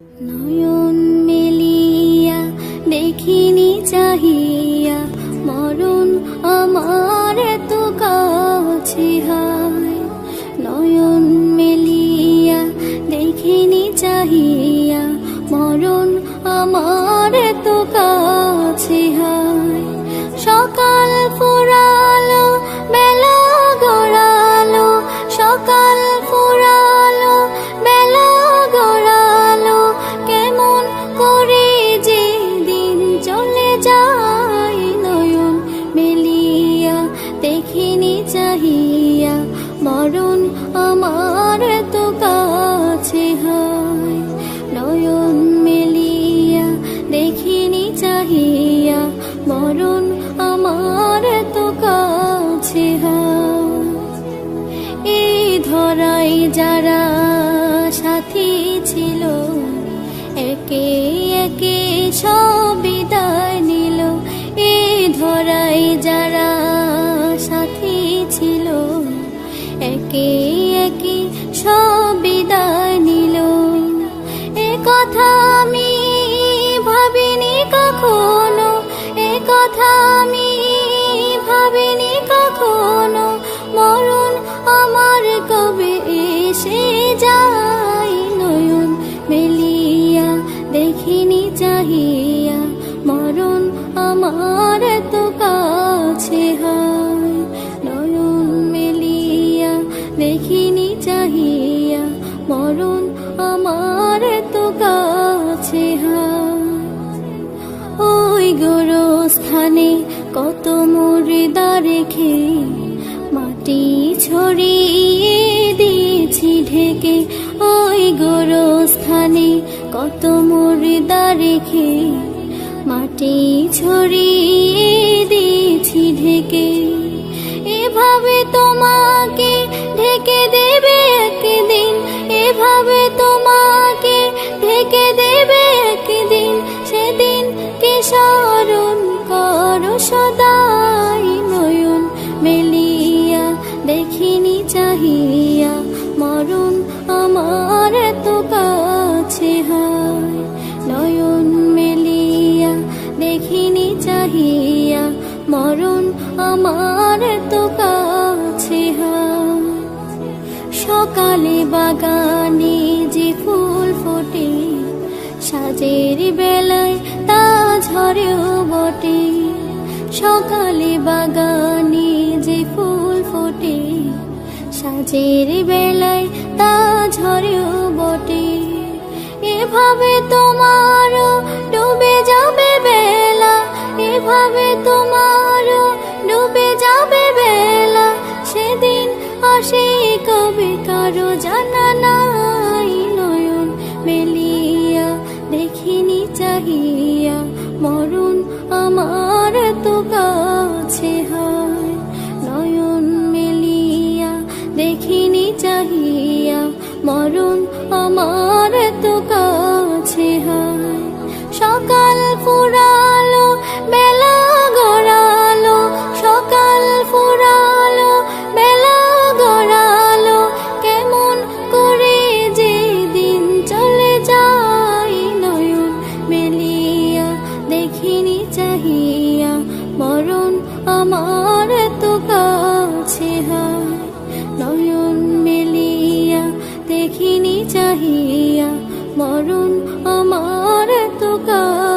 নয়ন মেলিয়া দেখিনি চাহিয়া মরণ আমার এত কাছে হায়। নয়ন মেলিয়া দেখিনি চাহিয়া মরণ আমার এত কাছে হায়। সকাল ফুরালো বেলা গড়ালো, সকাল ফুরালো বেলা গড়ালো, কেমন করে যে দিন চলে যায়। নয়ন মেলিয়া দেখিনি চাহিয়া মরণ আমার এত কাছে হায়। নয়ন মেলিয়া দেখিনি চাহিয়া মরণ আমার এত কাছে হায়। এই ধরাই যারা সাথী ছিল, একে একে সব বিদায় নিল। এই ধরাই যারা সাথী ছিল, একে একে সব বিদায় নিল। এ কথা আমি ভাবিনি কখনো, এ কথা আমি ভাবিনি কখনো, মরণ আমার কবে এসে যায়। নয়ন মেলিয়া দেখিনি চাহিয়া মরণ আমার এত কাছে হায়। নয়ন মেলিয়া দেখিনি চাহিয়া মরণ আমার এত কাছে হায়। ওই গোরস্থানে কত মুর্দা রেখে মাটি ছড়িয়ে দিয়েছি ঢেকে। ওই গোরস্থানে কত মুর্দা রেখে মাটি ছড়িয়ে দিয়েছি ঢেকে। এভাবে তোমাকে ঢেকে দেবে একদিন, এভাবে তোমাকে ঢেকে দেবে একদিন, সেদিন কে স্মরণ করো সদাই। নয়ন মেলিয়া দেখিনি চাহিয়া মরণ আমার এত কাছে হায়। নয়ন মেলিয়া দেখিনি চাহিয়া মরণ আমার এত কাছে হায়। সকালে বাগানে যে ফুল ফোটে, সাজের বেলায় তা ঝরেও বটে। সকালে বাগানে যে ফুল ফোটে, সাজের বেলায় তা ঝরেও বটে। এভাবে তোমারও ডুবে যাবে বেলা, এভাবে তোমারও ডুবে যাবে বেলা, সেদিন আসে কবে কারো জানা নাই। নয়ন মেলিয়া দেখিনি চাহিয়া মরণ আমার এত কাছে হায়। নয়ন মেলিয়া দেখিনি চাহিয়া মরণ আমার এত কাছে হায়। সকাল ফুরালো বেলা গড়ালো, সকাল ফুরালো বেলা গড়ালো, কেমন করে যে দিন চলে যায়। নয়ন মেলিয়া দেখিনি চাহিয়া মরণ আমার এত কাছে হায়। নয়ন মেলিয়া দেখিনি চাহিয়া মরণ আমার এত কাছে।